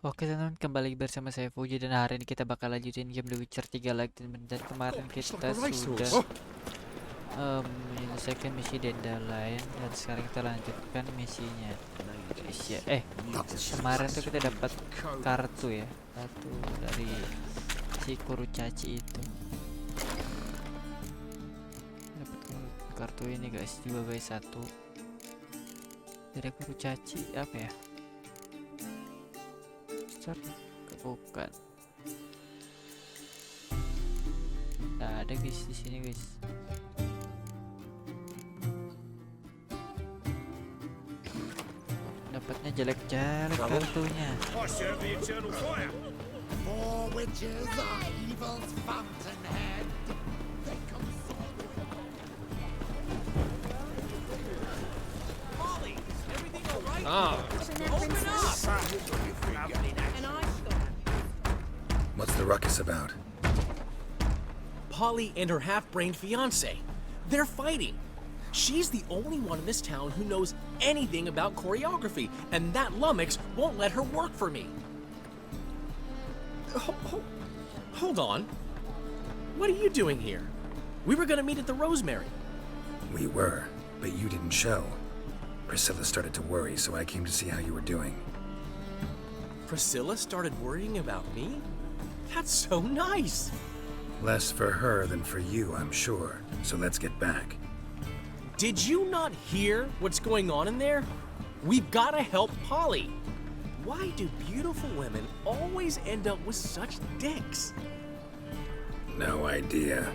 Oke teman-teman, kembali bersama saya Fuji dan hari ini kita bakal lanjutin game The Witcher 3 lagi teman. Dan kemarin kita sudah menyelesaikan misi Dandelion dan sekarang kita lanjutkan misinya guys ya. Kemarin tuh kita dapat kartu ya, kartu dari si Kurucaci itu. Dapat kartu ini guys, 2x1 dari Kurucaci. Apa ya? Bukan. Nah, ada guys di sini guys. Dapatnya jelek-jelek kartunya. What's the ruckus about? Polly and her half-brained fiance. They're fighting. She's the only one in this town who knows anything about choreography, and that lummox won't let her work for me. Hold on. What are you doing here? We were gonna meet at the Rosemary. We were, but you didn't show. Priscilla started to worry, so I came to see how you were doing. Priscilla started worrying about me? That's so nice. Less for her than for you, I'm sure. So let's get back. Did you not hear what's going on in there? We've gotta help Polly. Why do beautiful women always end up with such dicks? No idea.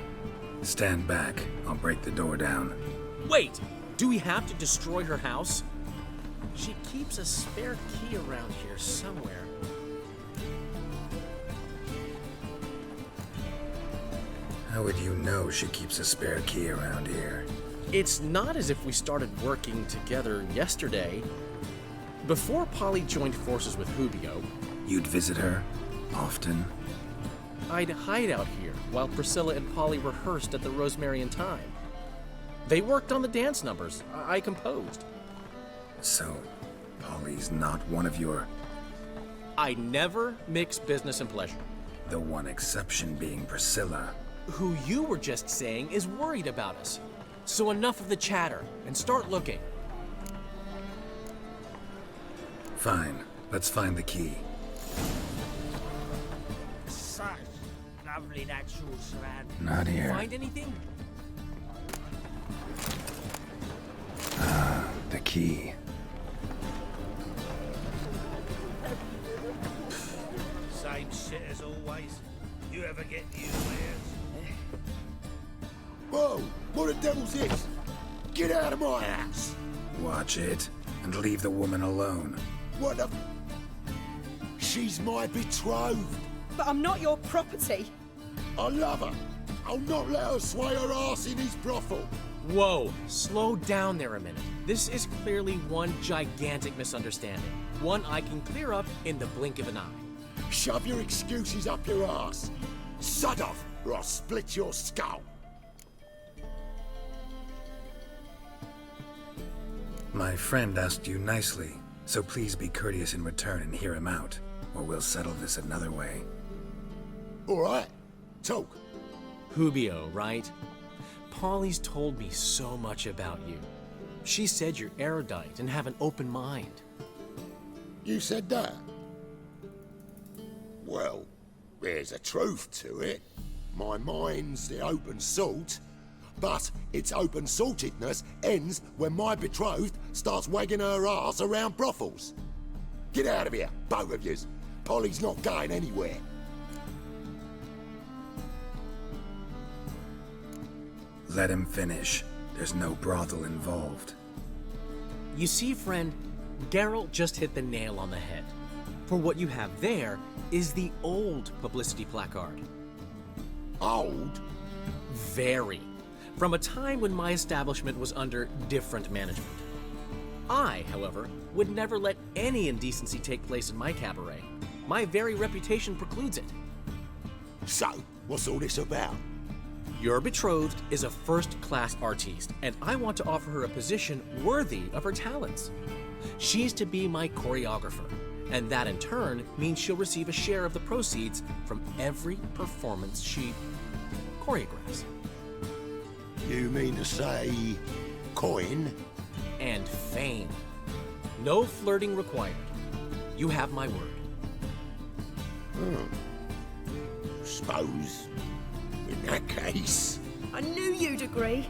Stand back. I'll break the door down. Wait! Do we have to destroy her house? She keeps a spare key around here somewhere. How would you know she keeps a spare key around here? It's not as if we started working together yesterday. Before Polly joined forces with Hubio, You'd visit her? Often? I'd hide out here while Priscilla and Polly rehearsed at the Rosemary and Thyme. They worked on the dance numbers I composed. So, Polly's not one of your... I never mix business and pleasure. The one exception being Priscilla. Who you were just saying is worried about us. So enough of the chatter and start looking. Fine. Let's find the key. Such lovely natural surroundings. Not here. Find anything? The key. Same shit as always. You ever get new wares? Whoa! What the devil's this? Get out of my house! Watch it, and leave the woman alone. What the... She's my betrothed! But I'm not your property. I love her! I'll not let her sway her ass in his brothel! Whoa, slow down there a minute. This is clearly one gigantic misunderstanding. One I can clear up in the blink of an eye. Shove your excuses up your ass! Sod off, or I'll split your skull! My friend asked you nicely, so please be courteous in return and hear him out, or we'll settle this another way. Alright, talk. Hubio, right? Polly's told me so much about you. She said you're erudite and have an open mind. You said that? Well, there's a truth to it. My mind's the open salt, but its open saltedness ends when my betrothed starts wagging her ass around brothels. Get out of here, both of yous. Polly's not going anywhere. Let him finish. There's no brothel involved. You see, friend, Geralt just hit the nail on the head. For what you have there is the old publicity placard. Old? Very. From a time when my establishment was under different management. I, however, would never let any indecency take place in my cabaret. My very reputation precludes it. So, what's all this about? Your betrothed is a first-class artiste, and I want to offer her a position worthy of her talents. She's to be my choreographer, And that in turn means she'll receive a share of the proceeds from every performance she choreographs. You mean to say coin? And fame. No flirting required. You have my word. Suppose, in that case... I knew you'd agree.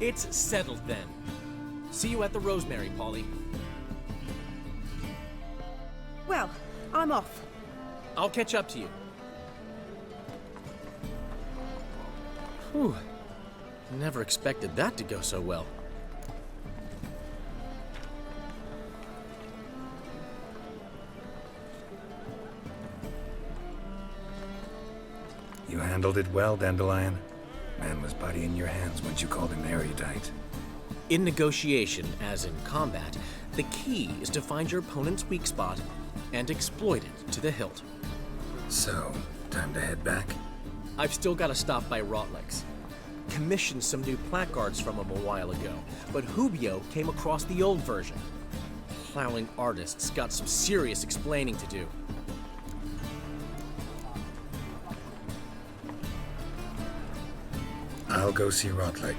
It's settled then. See you at the Rosemary, Polly. Well, I'm off. I'll catch up to you. Whew. Never expected that to go so well. You handled it well, Dandelion. Man was body in your hands once you called him erudite. In negotiation, as in combat, the key is to find your opponent's weak spot and exploit it to the hilt. So, time to head back? I've still got to stop by Rotlex. Commissioned some new placards from him a while ago, but Hubio came across the old version. Plowing artists got some serious explaining to do. I'll go see Rotlick.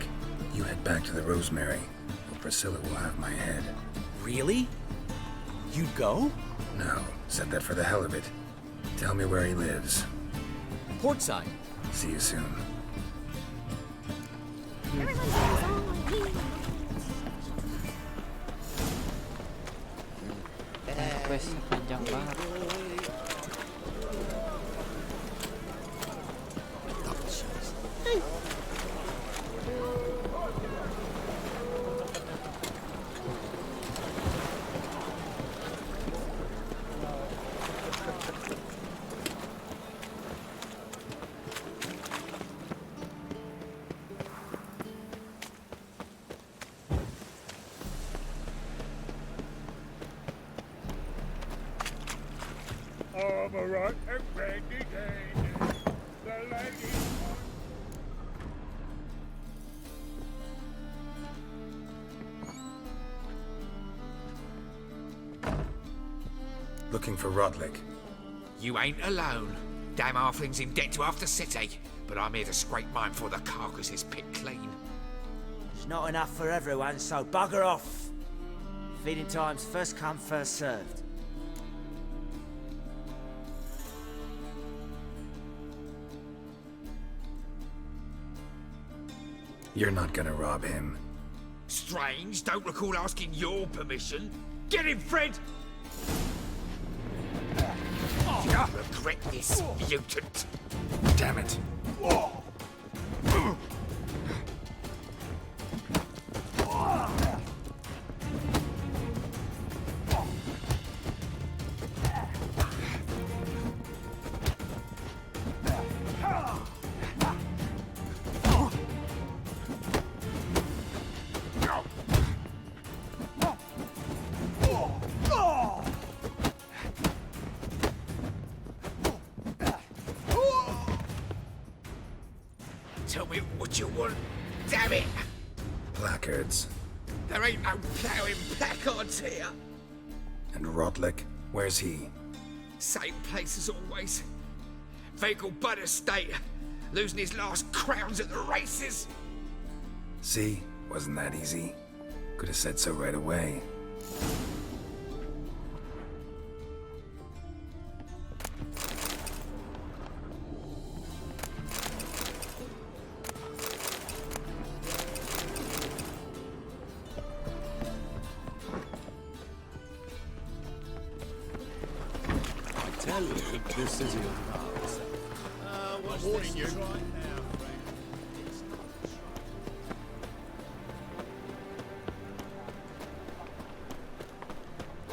You head back to the Rosemary, or Priscilla will have my head. Really? You'd go? No, said that for the hell of it. Tell me where he lives. Portside. See you soon. Quest panjang banget. I'm a right and ready, the lady. Looking for Rotlick. You ain't alone. Damn halfling's in debt to half the city, but I'm here to scrape mine before the carcass is picked clean. It's not enough for everyone, so bugger off. Feeding time's first come, first served. You're not gonna rob him. Strange, don't recall asking your permission. Get him, Fred! You'll regret this, mutant. Damn it. Tell me what you want, damn it! Placards. There ain't no ploughing placards here. And Rotlick, where's he? Same place as always. Vehicle Bud Estate, losing his last crowns at the races. See? Wasn't that easy? Could have said so right away. Tell you, this is your house. I'm warning you.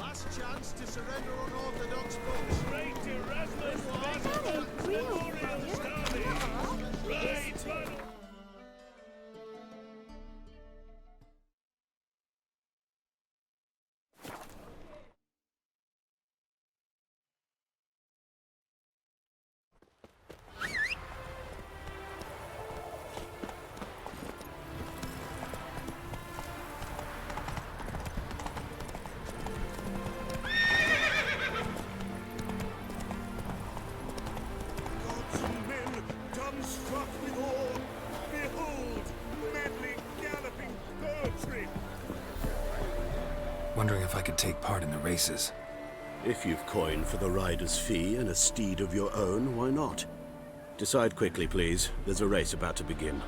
Last chance to surrender unorthodox books. Straight to Rasmus. Right, final. struck with awe. Behold, medley galloping poetry. Wondering if I could take part in the races. If you've coin for the rider's fee and a steed of your own, why not? Decide quickly, please. There's a race about to begin.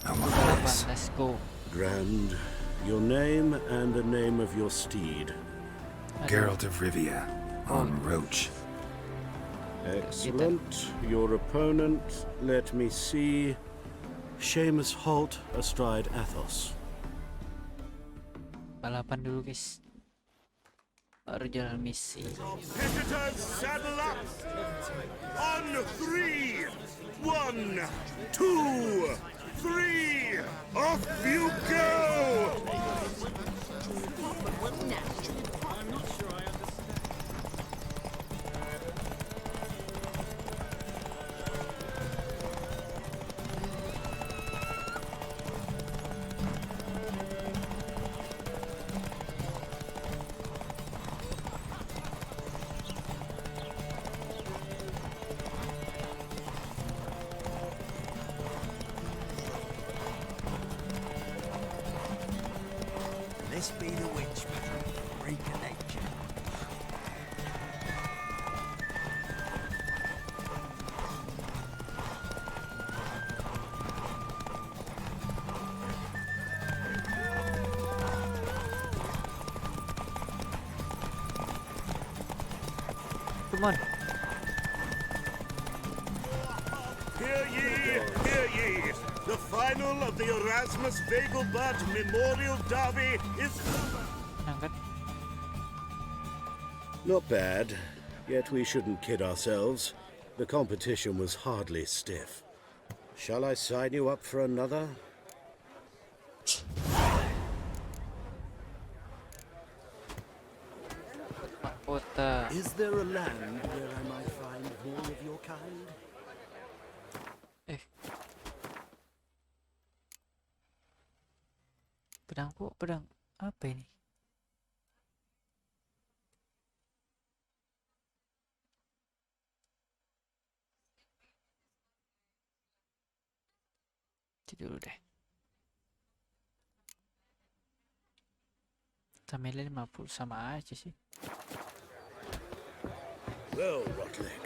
I want a Balapan, race. let's go. Grand, your name and the name of your steed. Geralt of Rivia, on Roach. Excellent. Your opponent, let me see. Seamus Holt astride Athos. Balapan dulu guys. Baru jalan misi. Competitors, saddle up. On 3. 1, 2, 3. Off you go. This be the witch reconnection. Come on. Hear ye. The final of the Erasmus Vegelbud Memorial Derby is Angkat. Not bad, yet we shouldn't kid ourselves. The competition was hardly stiff. Shall I sign you up for another? Kota. Is there a land where I might find more of your kind? Eh. Pedang kok, pedang. Apa ini? Itu dulu deh. Tamilnya 50 sama aja sih. Well, Rotlick,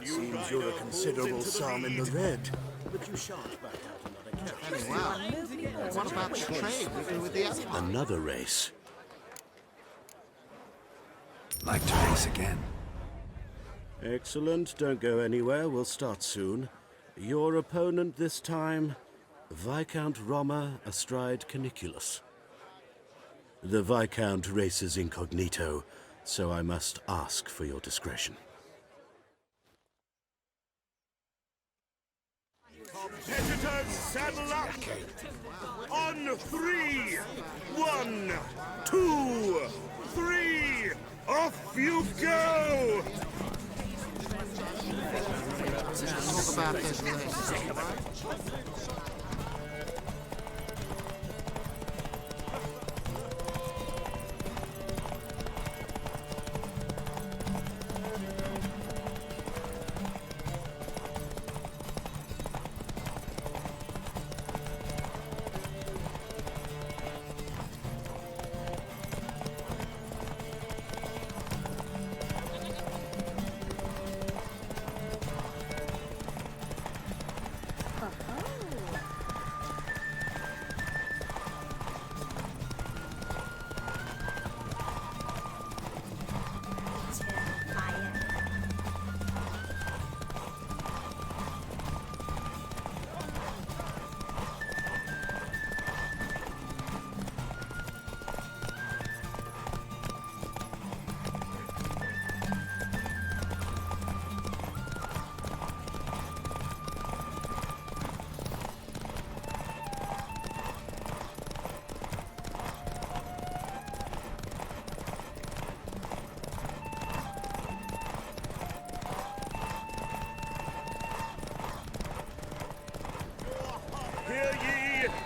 seems you're a considerable sum in the red. But you shan't back out another catch. What about the trade we do with the other one? Another race. Like to race again. Excellent, don't go anywhere, we'll start soon. Your opponent this time, Viscount Roma astride Caniculus. The Viscount races incognito, so I must ask for your discretion. competitors, saddle up. On 3. 1, 2, 3. Off you go. Talk about this later.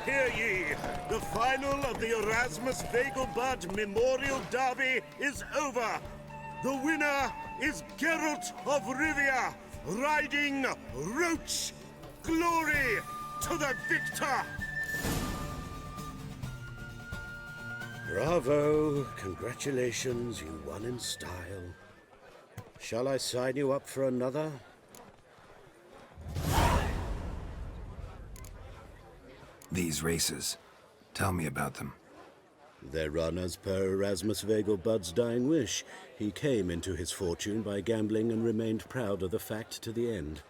Hear ye! The final of the Erasmus Vegelbud Memorial Derby is over! The winner is Geralt of Rivia, riding Roach. Glory to the victor! Bravo! Congratulations, you won in style. Shall I sign you up for another? These races. Tell me about them. They're run as per Erasmus Vegelbud's dying wish. He came into his fortune by gambling and remained proud of the fact to the end.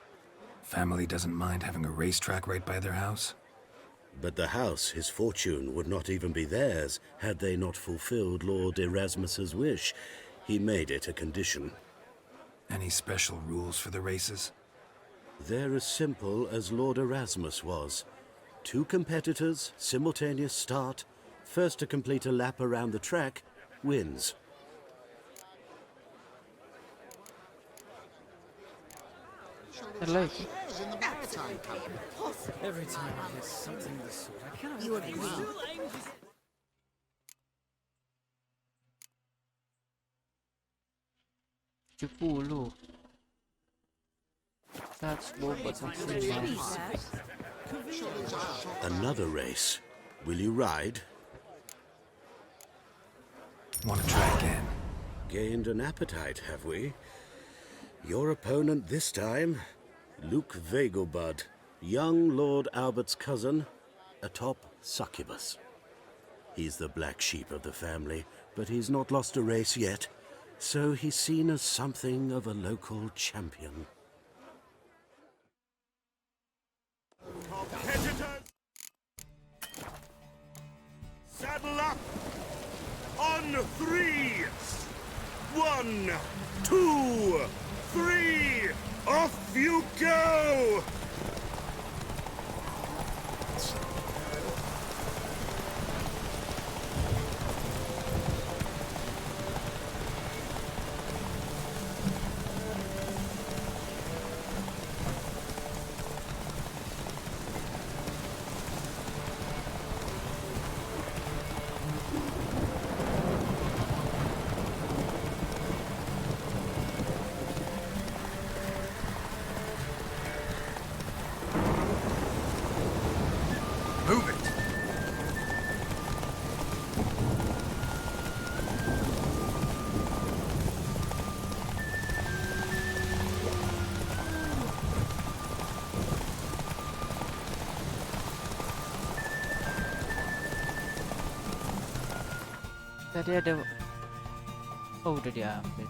Family doesn't mind having a racetrack right by their house? But the house, his fortune, would not even be theirs had they not fulfilled Lord Erasmus's wish. He made it a condition. Any special rules for the races? They're as simple as Lord Erasmus was. 2 competitors, simultaneous start. First to complete a lap around the track wins. I like. Every time I hear something of the sort, I cannot. You agree? Sepuluh. 100 maksimal. Another race. Will you ride? Want to try again? Gained an appetite, have we? Your opponent this time, Luke Vegelbud, young Lord Albert's cousin, atop succubus. He's the black sheep of the family, but he's not lost a race yet, so he's seen as something of a local champion. Competitors! Saddle up! On 3! 1, 2, 3! Off you go! Move it! Tadi ada. Oh, udah diambil.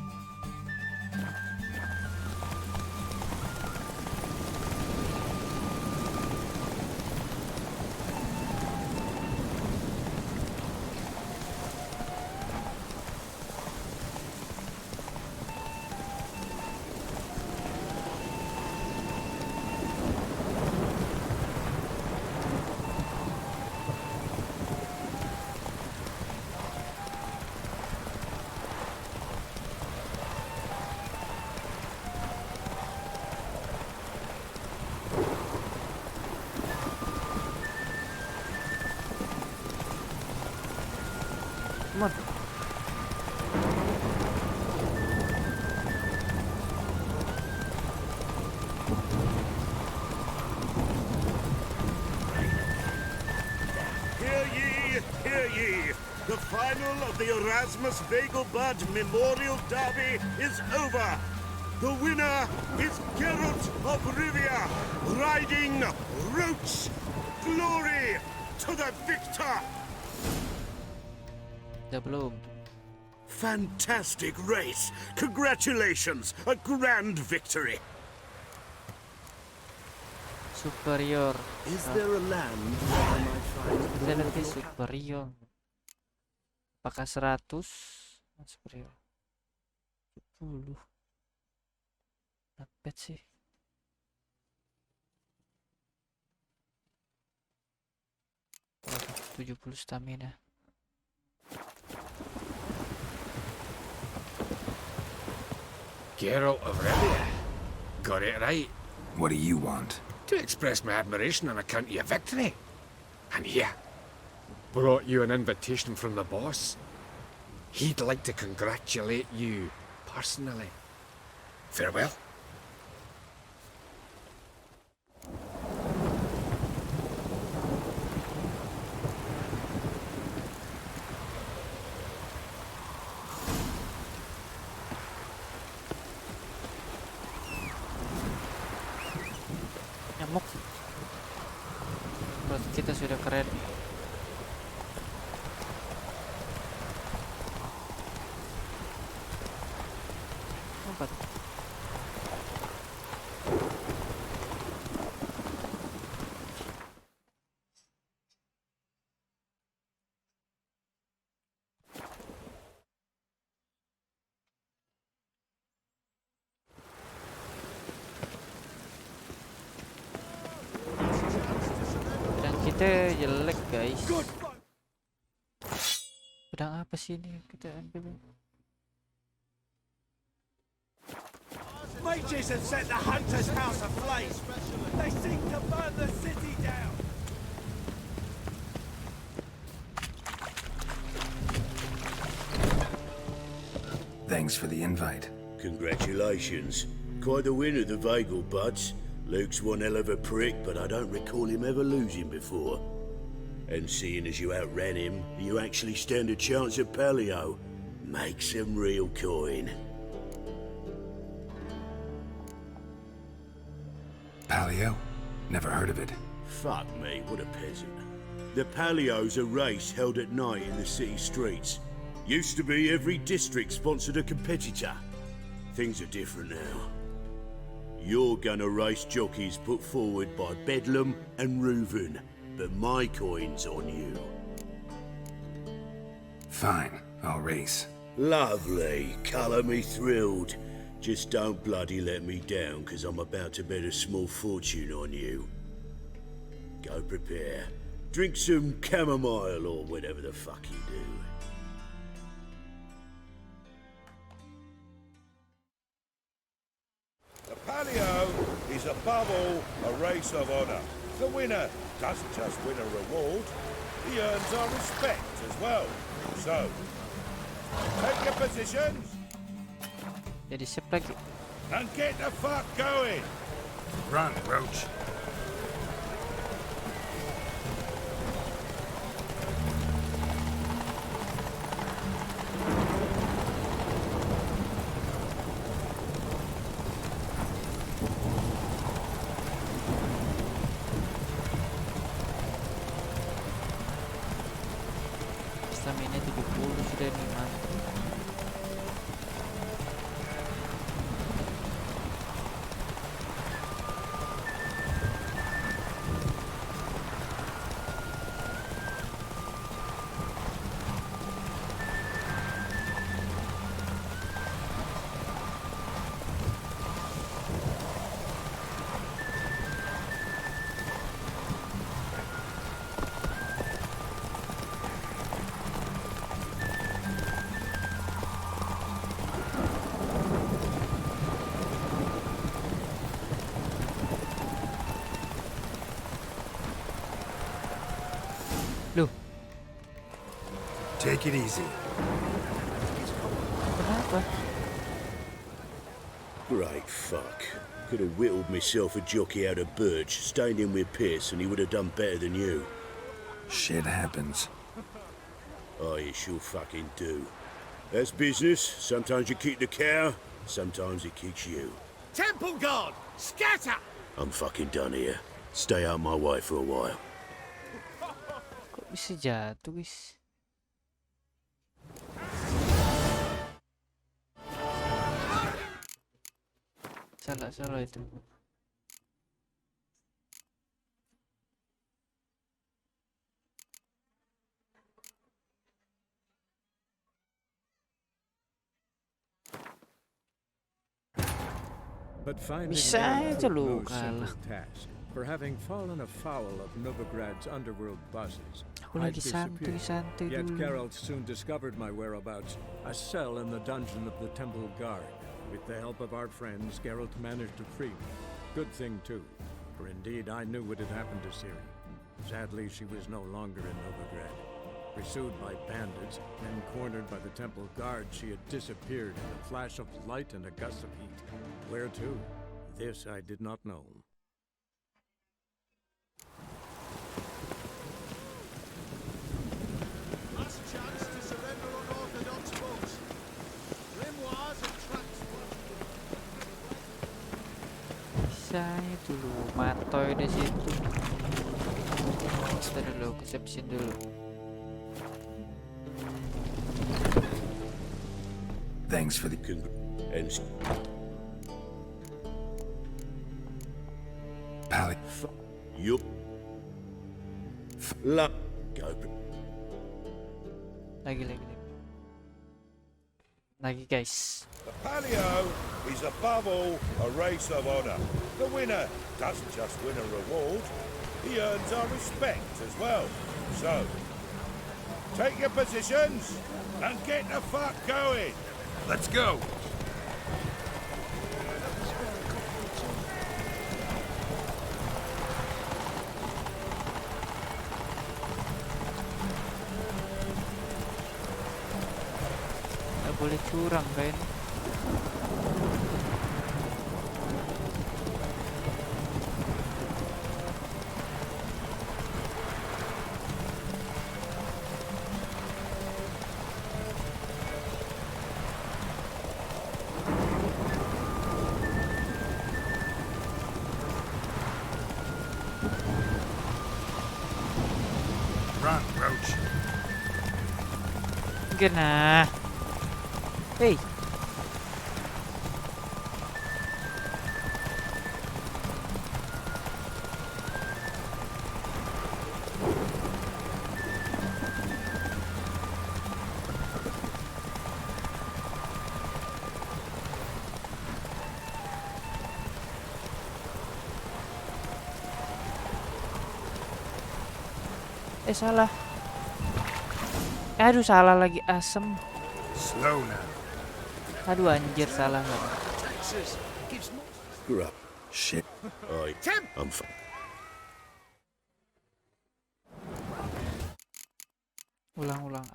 Come on. Hear ye, hear ye! The final of the Erasmus Vegelbud Memorial Derby is over! The winner is Geralt of Rivia, riding Roach! Glory to the victor! Belum. Fantastic race! Congratulations! A grand victory! Superior. Is there a land where I might find Fidelity superior. Apakah 100? Superior. 10. Dapat sih. Berapa? 70 stamina. Geralt of Rivia. Got it right. What do you want? To express my admiration on account of your victory. And here, brought you an invitation from the boss. He'd like to congratulate you personally. Farewell. Nyamuk. Berarti kita sudah keren. Lompat. Pedang kita jelek guys. Pedang apa sih ini kita ambil? Mages have set the hunter's house aflame. They seek to burn the city down. Thanks for the invite. Congratulations. Quite the winner, the Vagel Buds. Luke's one hell of a prick, but I don't recall him ever losing before. And seeing as you outran him, you actually stand a chance at Paleo. Make some real coin. Paleo? Never heard of it. Fuck me, what a peasant. The Paleo's a race held at night in the city streets. Used to be every district sponsored a competitor. Things are different now. You're gonna race jockeys put forward by Bedlam and Reuven, but my coin's on you. Fine, I'll race. Lovely, colour me thrilled. Just don't bloody let me down, 'cause I'm about to bet a small fortune on you. Go prepare. Drink some chamomile or whatever the fuck you do. The Paleo is above all a race of honor. The winner doesn't just win a reward, he earns our respect as well. So, take your positions Jadi siap lagi. and get the fuck going. Run, Roach. Stamina 70 sudah nih mantap. Loh, Take it easy. kenapa? Great fuck. Could have whittled myself a jockey out of birch, stayed in with Pierce, and he would have done better than you. Shit happens. Oh, you sure fucking do. That's business. Sometimes you kick the cow, sometimes it kicks you. Temple Guard, scatter! I'm fucking done here. Stay out my way for a while. Kok bisa jatuh guys? Salah itu. But finding Bisa Anna aja no lu simple kalah. task. For having fallen afoul of Novigrad's underworld bosses, Aku I'd lagi disappeared. santuy Yet dulu. Geralt soon discovered my whereabouts, a cell in the dungeon of the Temple Guard. With the help of our friends, Geralt managed to free me. Good thing too, for indeed I knew what had happened to Ciri. Sadly, she was no longer in Novigrad. Pursued by bandits, then cornered by the temple guard, she had disappeared in a flash of light and a gust of heat. Where to? This I did not know. Last chance to surrender unorthodox foes. Grimoires and tracks. Saya dulu matoy di situ. Kita dulu kecepsin dulu. Thanks for the and pally. yup. Luck. Go. Lagi guys. The Palio is above all a race of honor. The winner doesn't just win a reward, he earns our respect as well. So, take your positions and get the fuck going. Let's go. Nggak boleh curang kan? Run, Roach. Gana. Hey. Salah. Aduh, salah lagi, asem. Slow now. Aduh, anjir, salah. Screw up. Shit. I'm fine. Ulang-ulang.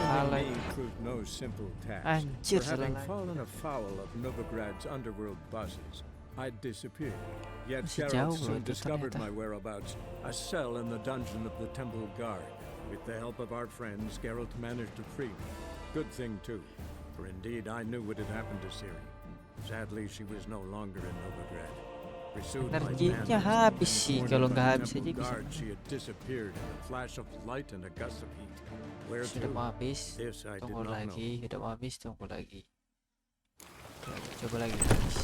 Finding me proved no simple task. Anjir, For having salah lagi. fallen afoul of Novigrad's underworld bosses, I'd disappeared. Yet Masih Geralt jauh soon itu discovered ternyata. my whereabouts, a cell in the dungeon of the Temple Guard. With the help of our friends, Geralt managed to free me. Good thing, too, for indeed I knew what had happened to Ciri. Sadly, she was no longer in Novigrad. Pursued by Energinya bandits habis and sih, cornered kalau by nggak the habis Temple aja bisa. Guard, she had disappeared in a flash of light and a gust of heat. Where Sudah to? mau habis. This I did Tunggu not know. lagi. Sudah mau habis, tunggu lagi. Coba lagi guys.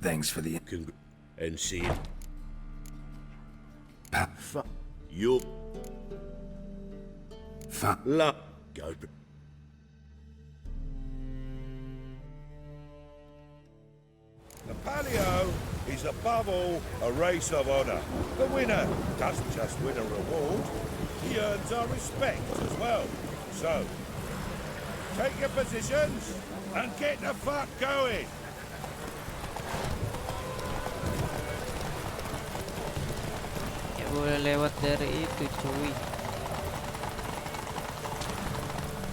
Thanks for the And see. fuck. Yup. Fuck. Luck. Go. The Palio is above all a race of honor. The winner doesn't just win a reward, he earns our respect as well. So, take your positions and get the fuck going. Ya boleh lewat dari itu cuy.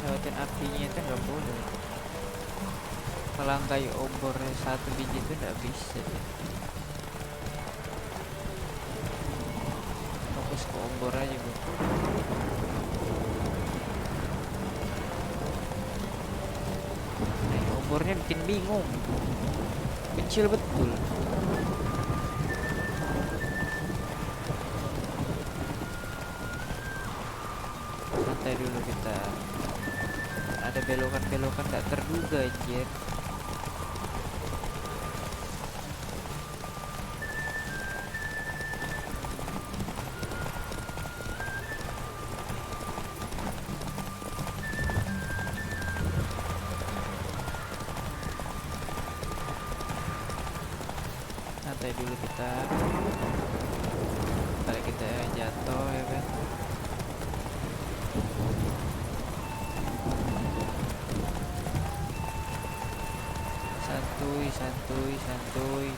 Lewatin apinya itu nggak boleh. Kalau kayu obornya satu biji itu nggak bisa. Fokus ke obor aja gue. Nah, obornya bikin bingung. Kecil betul. Santai dulu kita. Ada belokan-belokan tak terduga anjir. Santai dulu kita. Kali kita jatuh ya kan. santuy, santuy, santuy.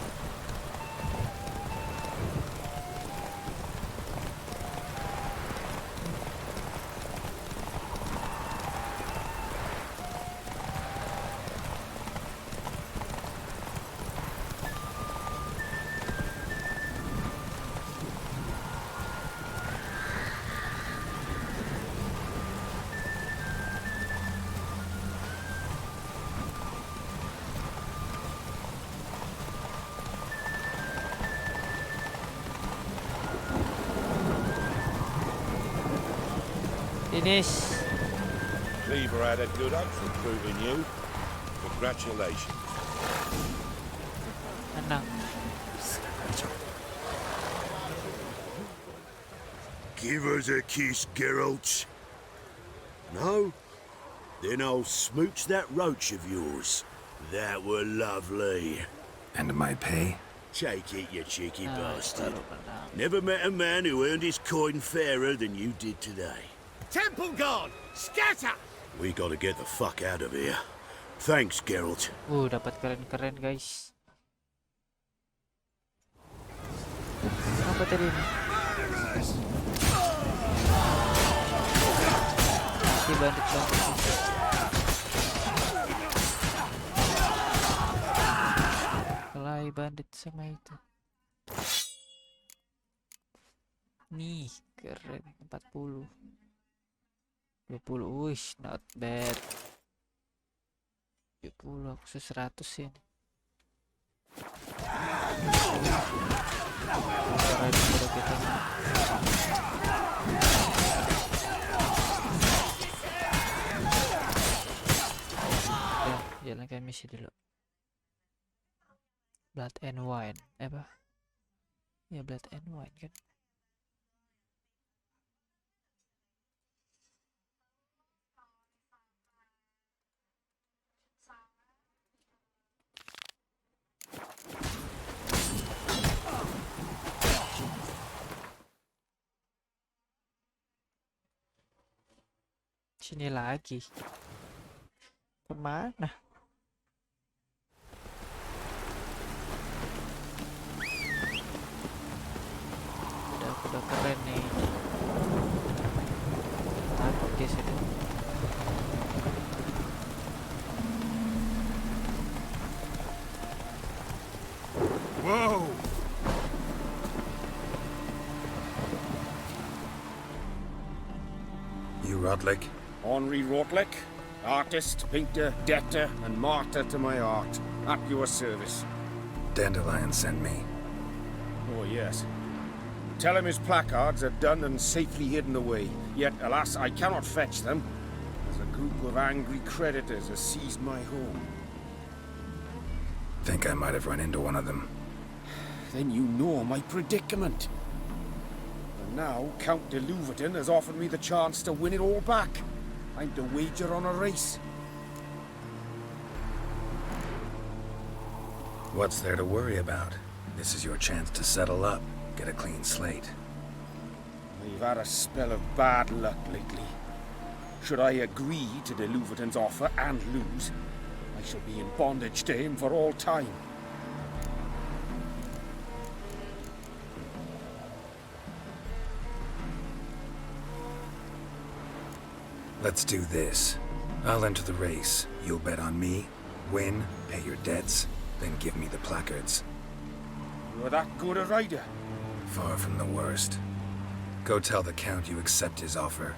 Finish. Cleaver had a good up recruiting you. Congratulations. Menang. Give us a kiss, Geralt. No? Then I'll smooch that roach of yours. That were lovely. And my pay? Take it, you cheeky bastard. Baru menang. Never met a man who earned his coin fairer than you did today. Temple Guard, scatter! We gotta get the fuck out of here. Thanks, Geralt. Dapat keren-keren, guys. Apa tadi ini? Si bandit-bandit. Kelahi bandit sama itu. Nih, keren. 40. 20, wish, not bad. 70, aku 100 ya. Ya, jalankan misi dulu. Blood and wine, apa? Ya, blood and wine kan. Sini lagi. Kemana? Udah keren nih. Takut guys itu. Whoa! You Rodlick? Henri Rotlick, artist, painter, debtor, and martyr to my art, at your service. Dandelion sent me. Oh, yes. Tell him his placards are done and safely hidden away, yet, alas, I cannot fetch them, as a group of angry creditors has seized my home. Think I might have run into one of them. Then you know my predicament. And now, Count de Louverton has offered me the chance to win it all back. I'm to wager on a race. What's there to worry about? This is your chance to settle up, get a clean slate. I've had a spell of bad luck lately. Should I agree to de Louverton's offer and lose, I shall be in bondage to him for all time. Let's do this. I'll enter the race. You'll bet on me, win, pay your debts, then give me the placards. You're that good a rider? Far from the worst. Go tell the Count you accept his offer.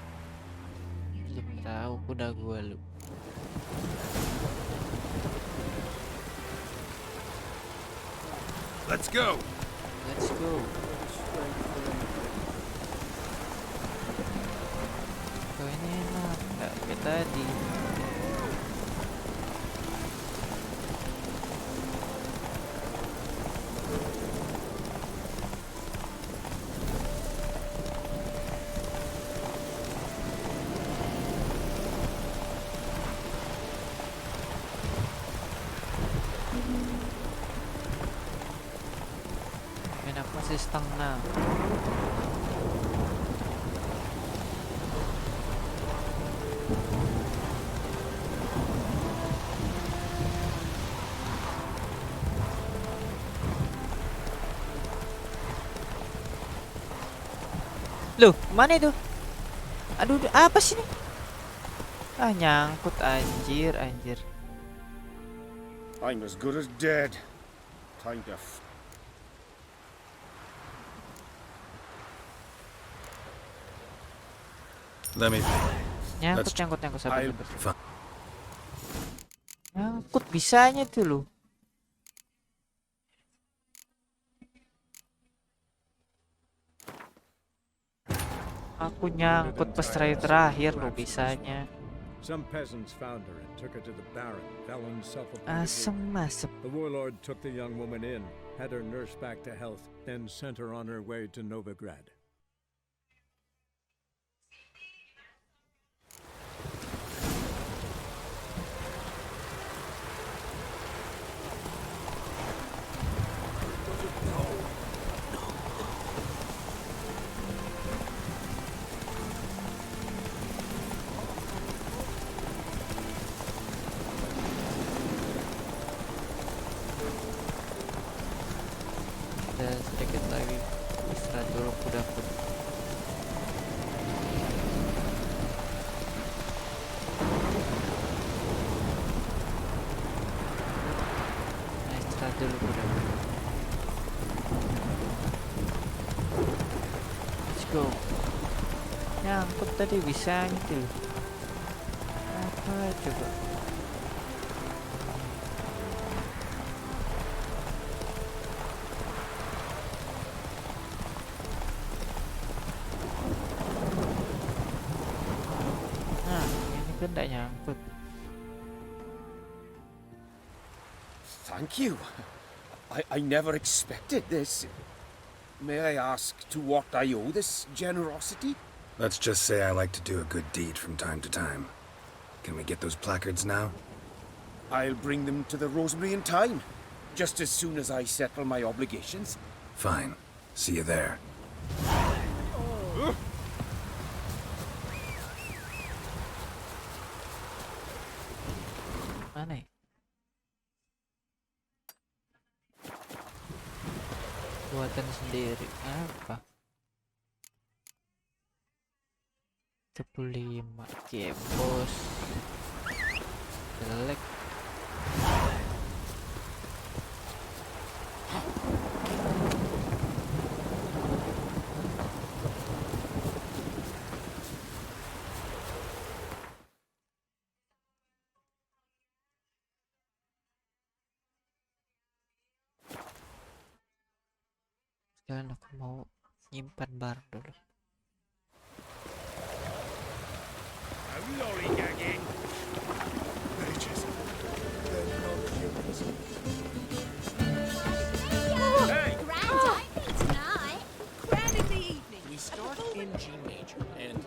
Belum tahu kuda gua lu. Let's go! Let's go. Kau ini enak, nggak kayak tadi. Enak masih setengah. Loh, mana itu? Aduh, apa sih ini? Ah, nyangkut anjir. I'm as good as dead. Time to Let me. Nyangkut sabar. Fine. Nyangkut bisanya tuh loh. Aku nyangkut pas terakhir loh bisanya. Some peasants found her and took her to the baron, Valen's self-appointed Asem masep. The warlord took the young woman in, had her nursed back to health, then sent her on her way to Novigrad. Dan sedikit lagi istirahat dulu kudaku. Nah, istirahat dulu kudaku. Let's go. Nyangkut tadi bisa gitu. Apa coba? Kan tidak nyangkut. Thank you. I never expected this. May I ask to what I owe this generosity? Let's just say I like to do a good deed from time to time. Can we get those placards now? I'll bring them to the Rosemary in time, just as soon as I settle my obligations. Fine. See you there. Mana ya? Buatan sendiri apa? 35 bos. Jelek. Sekarang aku mau nyimpan barang dulu. Lollygagging. Mages. They're not humans. Hey! Grand opening tonight. Grand in the evening. We start in G major, and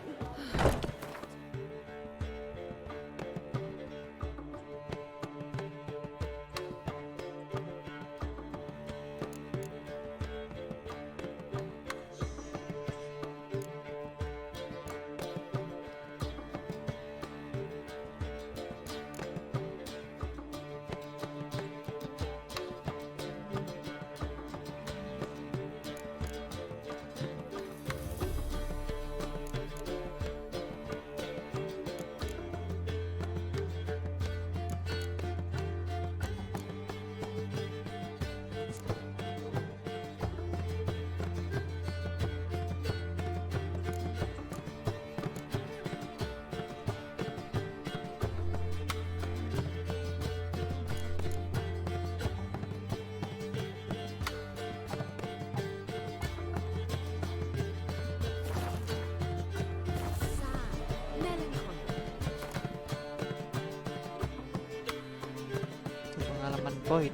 Itu pengalaman poin.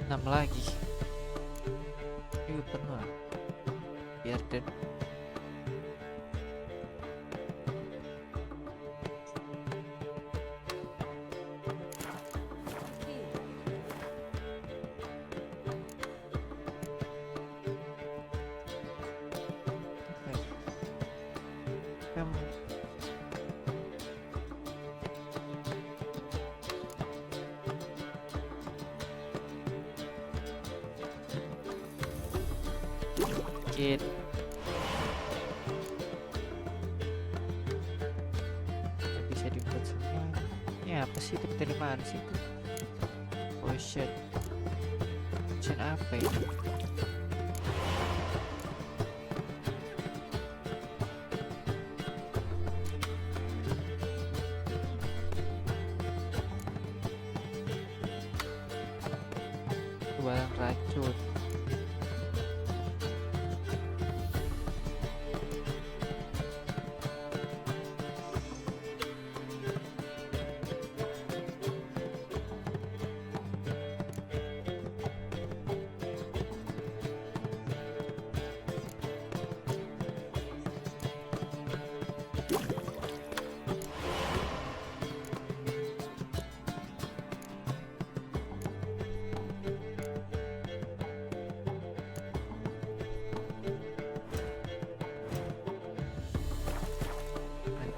Enam lagi. Yuk penuh. Biar dan kamu. Kid. Bisa dibuat semua. Ini apa sih? Itu dari mana sih itu? Oh shit. Chain apa ini? Barang racun.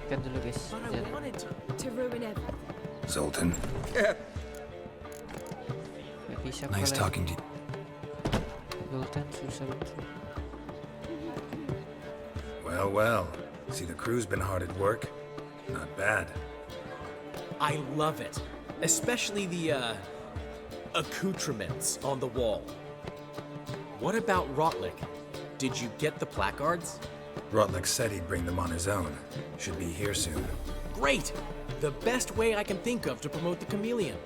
Kan dulu guys. But I wanted to ruin everything. Zoltan, Gak bisa nice kalau talking to you. Zoltan susah betul. Well, well. See, the crew's been hard at work. Not bad. I love it. Especially the, accoutrements on the wall. What about Rotlick? Did you get the placards? Rotlick said he'd bring them on his own. Should be here soon. Great! The best way I can think of to promote the chameleon.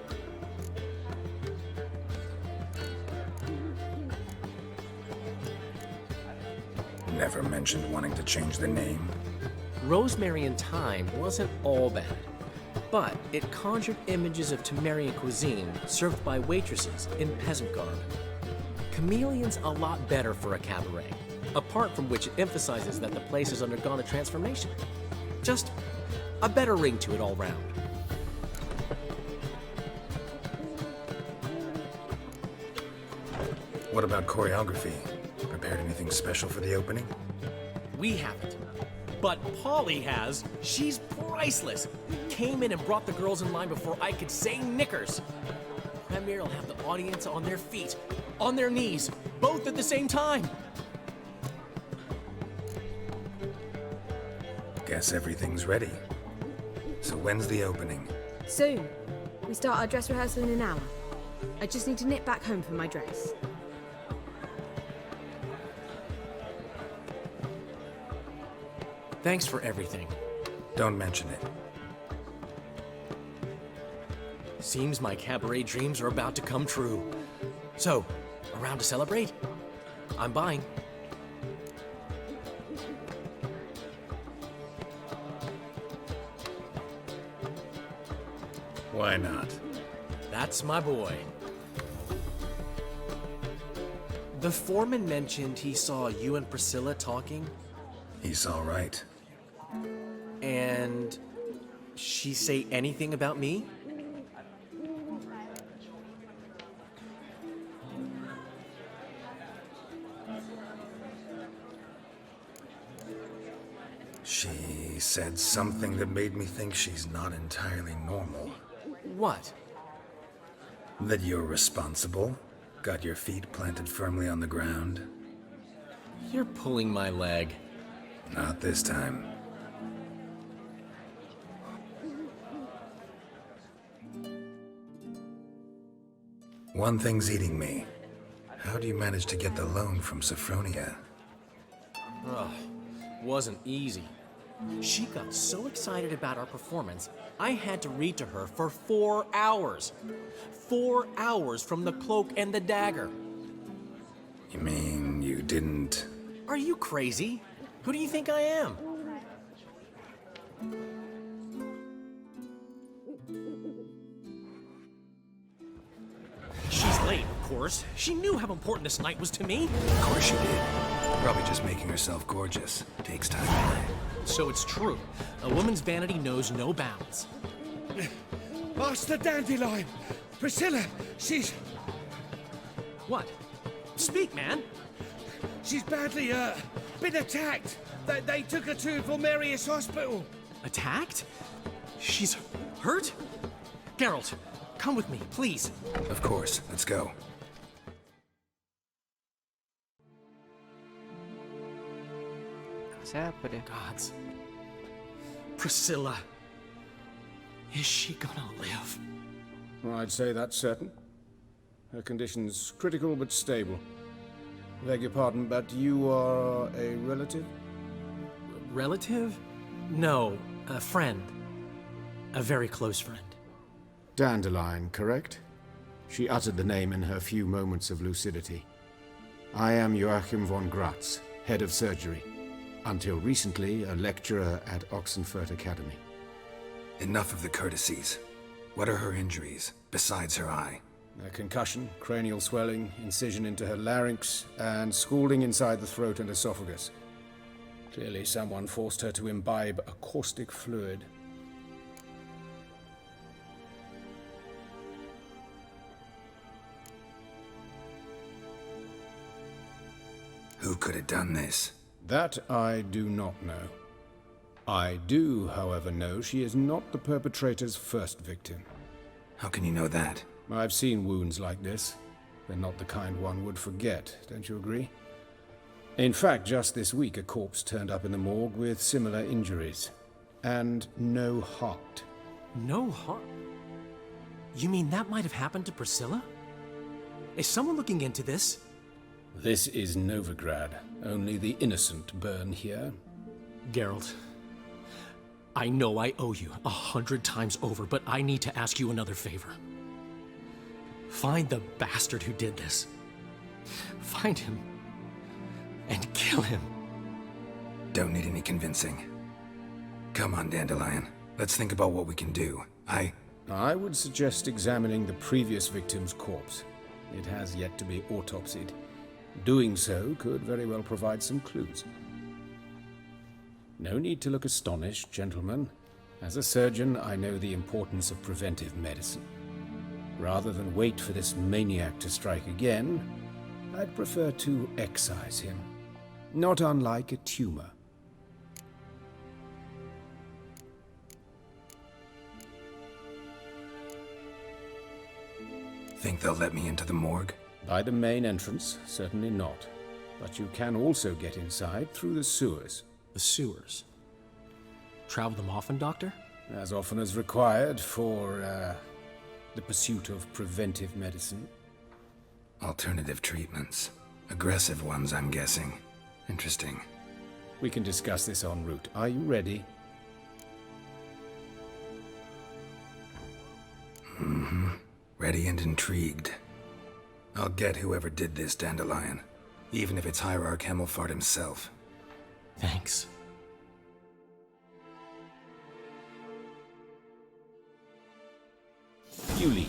Never mentioned wanting to change the name. Rosemary and Thyme wasn't all bad, but it conjured images of Temerian cuisine served by waitresses in peasant garb. Chameleon's a lot better for a cabaret, apart from which it emphasizes that the place has undergone a transformation. Just a better ring to it all round. What about choreography? Prepared anything special for the opening? We haven't. But Polly has. She's priceless. Came in and brought the girls in line before I could say knickers. Premier will have the audience on their feet, on their knees, both at the same time. Guess everything's ready. So when's the opening? Soon. We start our dress rehearsal in an hour. I just need to nip back home for my dress. Thanks for everything. Don't mention it. Seems my cabaret dreams are about to come true. So, around to celebrate? I'm buying. Why not? That's my boy. The foreman mentioned he saw you and Priscilla talking. He's all right. And she say anything about me? She said something that made me think she's not entirely normal. What? That you're responsible, got your feet planted firmly on the ground. You're pulling my leg. Not this time. One thing's eating me. How do you manage to get the loan from Sophronia? Ugh, wasn't easy. She got so excited about our performance, I had to read to her for 4 hours. 4 hours from the Cloak and the Dagger. You mean you didn't... Are you crazy? Who do you think I am? She's late, of course. She knew how important this night was to me. Of course she did. Probably just making herself gorgeous. Takes time. So it's true. A woman's vanity knows no bounds. Ask the dandelion. Priscilla, she's... What? Speak, man. She's badly, been attacked. They took her to Vulmerius Hospital. Attacked? She's hurt? Geralt, come with me, please. Of course. Let's go. Siapa dia? Gods. Priscilla. Is she gonna live? I'd say that's certain. Her condition's critical but stable. Beg your pardon, but you are a relative? Relative? No, a friend. A very close friend. Dandelion, correct? She uttered the name in her few moments of lucidity. I am Joachim von Gratz, head of surgery. Until recently, a lecturer at Oxenfurt Academy. Enough of the courtesies. What are her injuries, besides her eye? A concussion, cranial swelling, incision into her larynx, and scalding inside the throat and esophagus. Clearly someone forced her to imbibe a caustic fluid. Who could have done this? That I do not know. I do, however, know she is not the perpetrator's first victim. How can you know that? I've seen wounds like this. They're not the kind one would forget, don't you agree? In fact, just this week a corpse turned up in the morgue with similar injuries. And no heart. No heart? You mean that might have happened to Priscilla? Is someone looking into this? This is Novigrad. Only the innocent burn here. Geralt, I know I owe you 100 times over, but I need to ask you another favor. Find the bastard who did this. Find him and kill him. Don't need any convincing. Come on, Dandelion. Let's think about what we can do. I would suggest examining the previous victim's corpse. It has yet to be autopsied. Doing so could very well provide some clues. No need to look astonished, gentlemen. As a surgeon, I know the importance of preventive medicine. Rather than wait for this maniac to strike again, I'd prefer to excise him. Not unlike a tumor. Think they'll let me into the morgue? By the main entrance, certainly not. But you can also get inside through the sewers. The sewers? Travel them often, Doctor? As often as required for, the pursuit of preventive medicine. Alternative treatments. Aggressive ones, I'm guessing. Interesting. We can discuss this en route. Are you ready? Mm-hmm. Ready and intrigued. I'll get whoever did this, Dandelion. Even if it's Hierarch Hemmelfart himself. Thanks. You lead.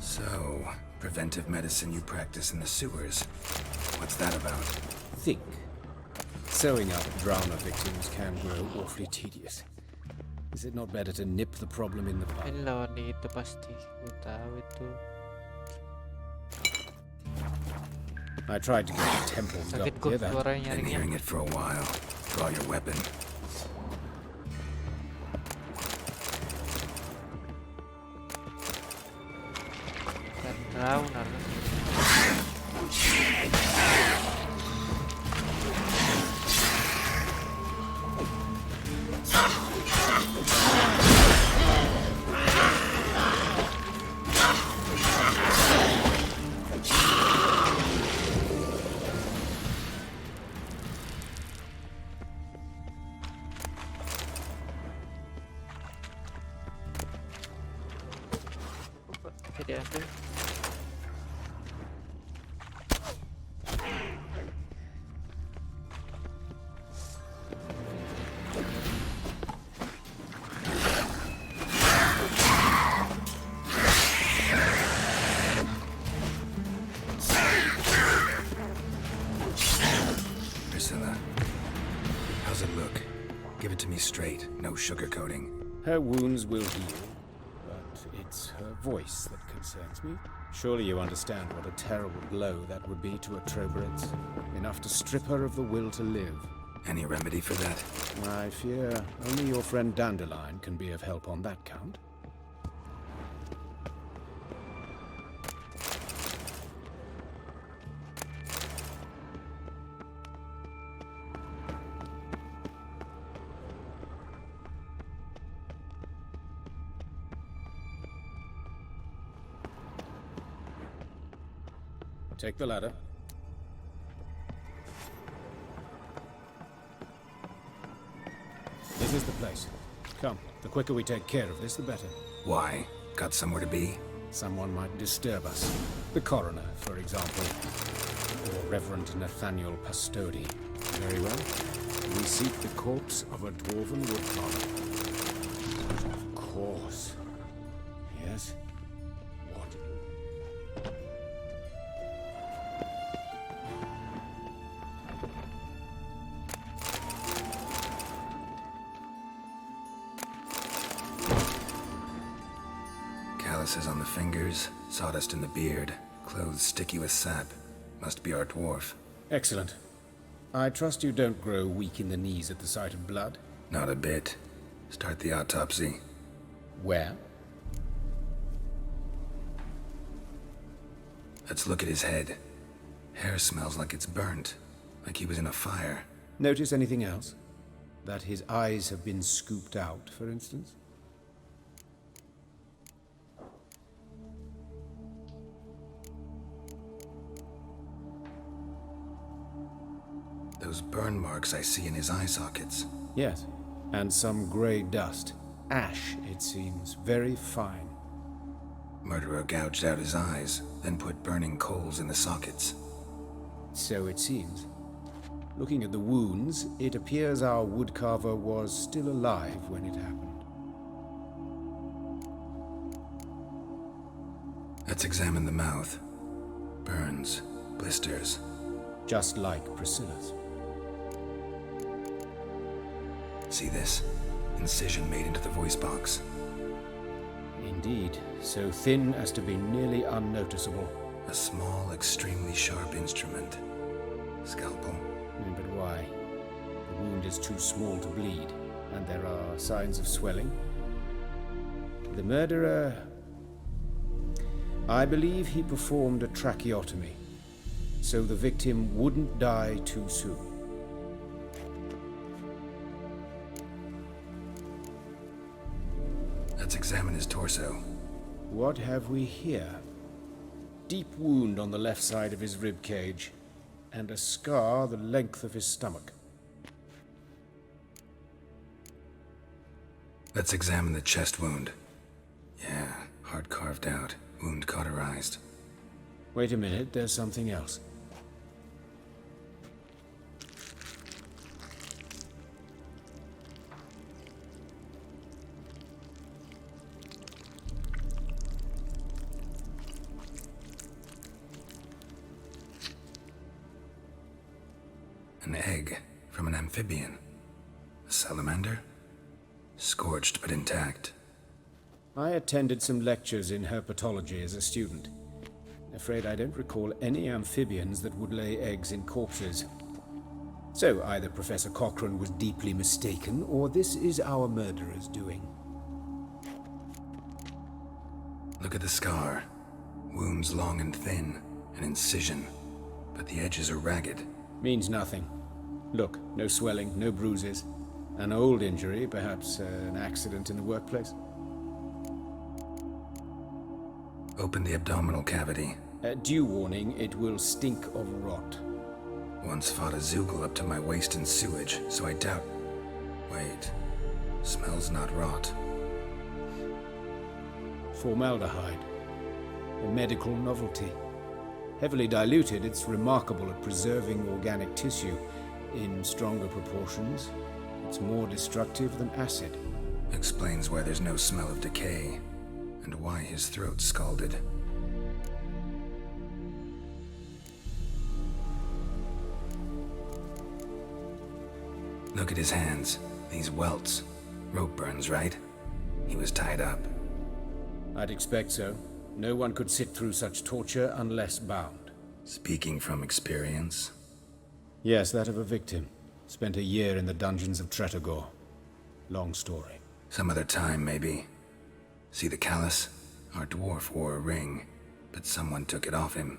So, preventive medicine you practice in the sewers. What's that about? Think. Sewing up drama victims can grow awfully tedious. Is it not better to nip the problem in the bud? Ini lawan itu pasti. Gue tahu itu. I tried to get the temple. Sakit kok suaranya Been hearing it for a while. Draw your weapon. Tahu jadi ambil. Priscilla, how's it look? Give it to me straight, no sugarcoating. Her wounds will heal, but It's her voice that concerns me. Surely you understand what a terrible blow that would be to a Trobritz. Enough to strip her of the will to live. Any remedy for that? I fear only your friend Dandelion can be of help on that count. Take the ladder. This is the place. Come, the quicker we take care of this, the better. Why? Got somewhere to be? Someone might disturb us. The coroner, for example. Or Reverend Nathaniel Pastodi. Very well. We seek the corpse of a dwarven woodcarver. Of course. Yes? What? Calluses on the fingers, sawdust in the beard, clothes sticky with sap. Must be our dwarf. Excellent. I trust you don't grow weak in the knees at the sight of blood? Not a bit. Start the autopsy. Where? Let's look at his head. Hair smells like it's burnt, like he was in a fire. Notice anything else? That his eyes have been scooped out, for instance? Those burn marks I see in his eye sockets. Yes, and some grey dust. Ash, it seems. Very fine. Murderer gouged out his eyes, then put burning coals in the sockets. So it seems. Looking at the wounds, it appears our woodcarver was still alive when it happened. Let's examine the mouth. Burns, blisters. Just like Priscilla's. See this? Incision made into the voice box. Indeed, so thin as to be nearly unnoticeable. A small, extremely sharp instrument. Scalpel. But why? The wound is too small to bleed, and there are signs of swelling. The murderer... I believe he performed a tracheotomy, so the victim wouldn't die too soon. Let's examine his torso. What have we here? Deep wound on the left side of his rib cage, and a scar the length of his stomach. Let's examine the chest wound. Yeah, heart carved out, wound cauterized. Wait a minute, there's something else. An egg from an amphibian. A salamander? Scorched but intact. I attended some lectures in herpetology as a student. Afraid I don't recall any amphibians that would lay eggs in corpses. So either Professor Cochrane was deeply mistaken, or this is our murderer's doing. Look at the scar. Wounds long and thin, an incision, but the edges are ragged. Means nothing. Look, no swelling, no bruises. An old injury, perhaps an accident in the workplace. Open the abdominal cavity. Due warning, it will stink of rot. Once fought a Zoogle up to my waist in sewage, so I doubt... Wait. Smells not rot. Formaldehyde. A medical novelty. Heavily diluted, it's remarkable at preserving organic tissue. In stronger proportions, it's more destructive than acid. Explains why there's no smell of decay, and why his throat's scalded. Look at his hands. These welts. Rope burns, right? He was tied up. I'd expect so. No one could sit through such torture unless bound. Speaking from experience? Yes, that of a victim. Spent a year in the dungeons of Tretogor. Long story. Some other time, maybe. See the callus? Our dwarf wore a ring, but someone took it off him.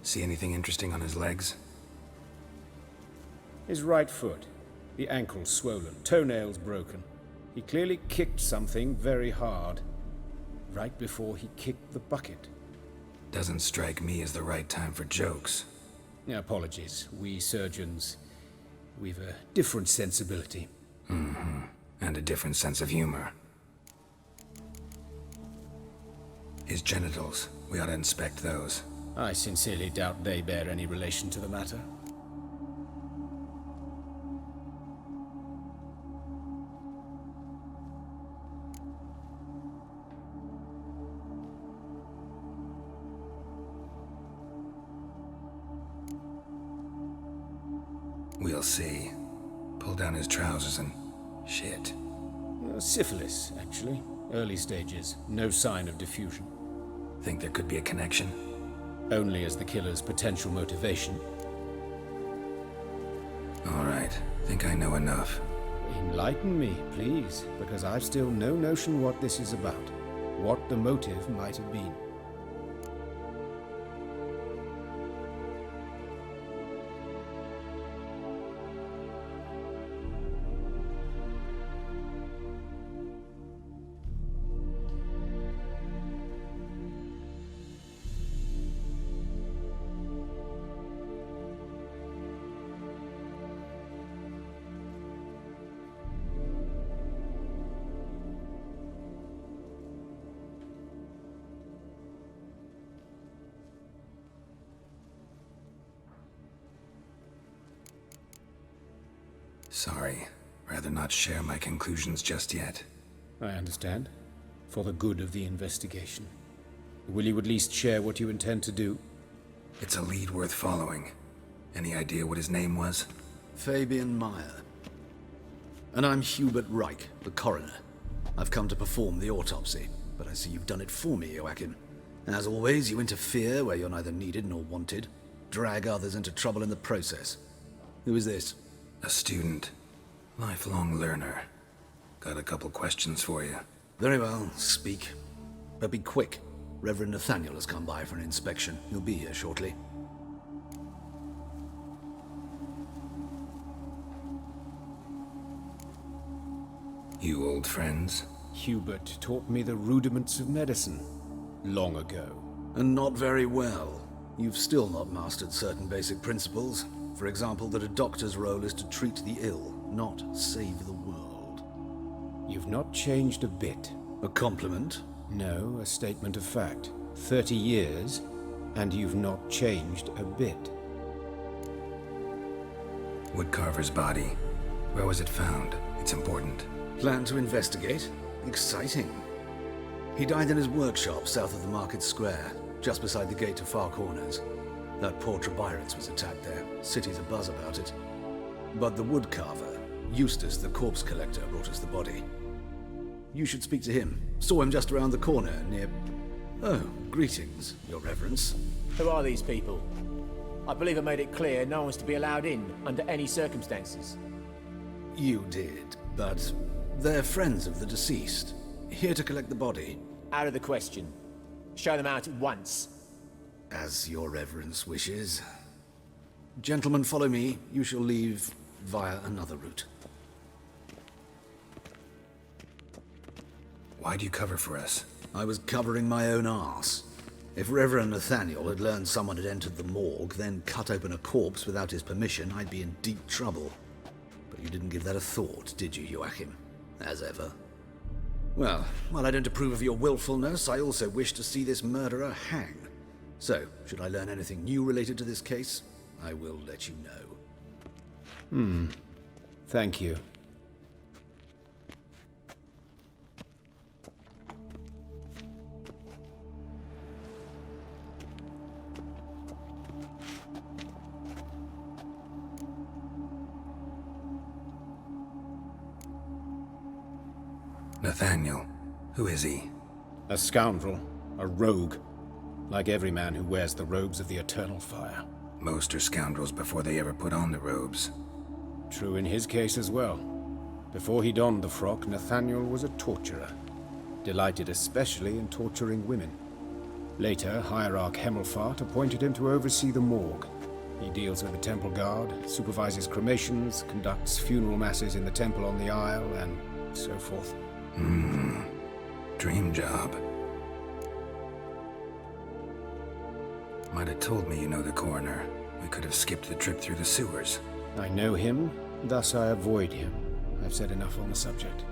See anything interesting on his legs? His right foot. The ankle swollen, toenails broken. He clearly kicked something very hard. Right before he kicked the bucket. Doesn't strike me as the right time for jokes. Apologies. We surgeons, we've a different sensibility. Mm-hmm. And a different sense of humor. His genitals. We ought to inspect those. I sincerely doubt they bear any relation to the matter. We'll see. Pull down his trousers and... shit. Syphilis, actually. Early stages. No sign of diffusion. Think there could be a connection? Only as the killer's potential motivation. All right. Think I know enough. Enlighten me, please, because I've still no notion what this is about. What the motive might have been. Sorry. Rather not share my conclusions just yet. I understand. For the good of the investigation. Will you at least share what you intend to do? It's a lead worth following. Any idea what his name was? Fabian Meyer. And I'm Hubert Reich, the coroner. I've come to perform the autopsy, but I see you've done it for me, Joachim. As always, you interfere where you're neither needed nor wanted. Drag others into trouble in the process. Who is this? A student. Lifelong learner. Got a couple questions for you. Very well, speak. But be quick. Reverend Nathaniel has come by for an inspection. He'll be here shortly. You old friends? Hubert taught me the rudiments of medicine. Long ago. And not very well. You've still not mastered certain basic principles. For example, that a doctor's role is to treat the ill, not save the world. You've not changed a bit. A compliment? No, a statement of fact. 30 years, and you've not changed a bit. Woodcarver's body. Where was it found? It's important. Plan to investigate? Exciting. He died in his workshop south of the market square, just beside the gate to Far Corners. That poor Trebyrans was attacked there. City's abuzz about it. But the woodcarver, Eustace the corpse collector, brought us the body. You should speak to him. Saw him just around the corner near... Oh, greetings, your reverence. Who are these people? I believe I made it clear no one's to be allowed in under any circumstances. You did, but they're friends of the deceased. Here to collect the body. Out of the question. Show them out at once. As your reverence wishes. Gentlemen, follow me. You shall leave via another route. Why'd you cover for us? I was covering my own arse. If Reverend Nathaniel had learned someone had entered the morgue, then cut open a corpse without his permission, I'd be in deep trouble. But you didn't give that a thought, did you, Joachim? As ever. Well, while I don't approve of your willfulness, I also wish to see this murderer hang. So, should I learn anything new related to this case, I will let you know. Thank you. Nathaniel. Who is he? A scoundrel, a rogue, like every man who wears the robes of the eternal fire. Most are scoundrels before they ever put on the robes. True in his case as well. Before he donned the frock, Nathaniel was a torturer, delighted especially in torturing women. Later, Hierarch Hemmelfart appointed him to oversee the morgue. He deals with the temple guard, supervises cremations, conducts funeral masses in the temple on the Isle, and so forth. Dream job. Might have told me you know the coroner. We could have skipped the trip through the sewers. I know him, thus I avoid him. I've said enough on the subject.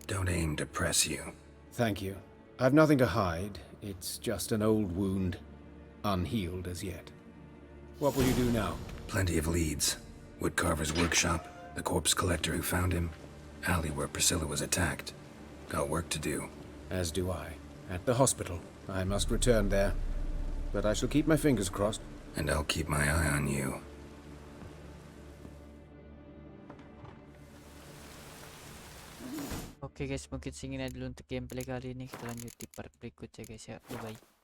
Don't aim to press you. Thank you. I've nothing to hide. It's just an old wound, unhealed as yet. What will you do now? Plenty of leads. Woodcarver's workshop, the corpse collector who found him, alley where Priscilla was attacked. Got work to do. As do I. At the hospital. I must return there. But I shall keep my fingers crossed. And I'll keep my eye on you. Oke guys, mungkin segini dulu untuk gameplay kali ini. Kita lanjut di part berikutnya guys ya. Bye bye.